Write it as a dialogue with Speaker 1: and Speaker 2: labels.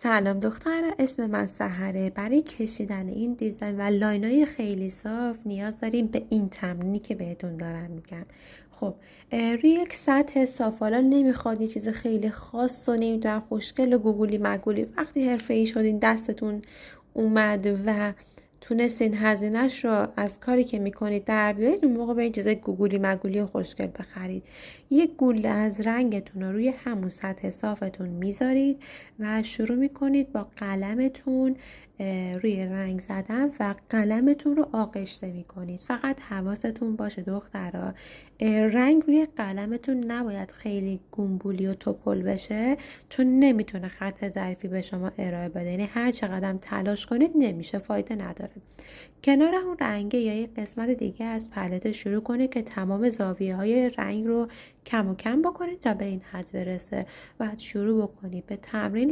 Speaker 1: سلام دختر، اسم من سحره. برای کشیدن این دیزاین و لاینای خیلی صاف نیاز داریم به این تمرینی که بهتون دارم میگم. خب روی یک سطح صاف، حالا نمیخواد یه چیز خیلی خاص و نمیدونم خوشگل و گوگولی مگولی. وقتی حرفه‌ای شدین، دستتون اومد و تونستین هزینه‌ش رو از کاری که میکنید در بیارید، اون موقع برید چیزای گوگولی مگولی و خوشگل بخرید. یک گوله از رنگتون رو روی همون سطح صافتون میذارید و شروع میکنید با قلمتون روی رنگ زدن و قلمتون رو آغشته میکنید. فقط حواستون باشه دخترا، رنگ روی قلمتون نباید خیلی گومبولی و توپل بشه، چون نمیتونه خط ظریفی به شما ارائه بده. یعنی هر چقدر تلاش کنید نمیشه، فایده نداره. کنار اون رنگه یا یک قسمت دیگه از پلت شروع کنید که تمام زاویه های رنگ رو کم و کم بکنید تا به این حد برسه. بعد شروع بکنید به تمرین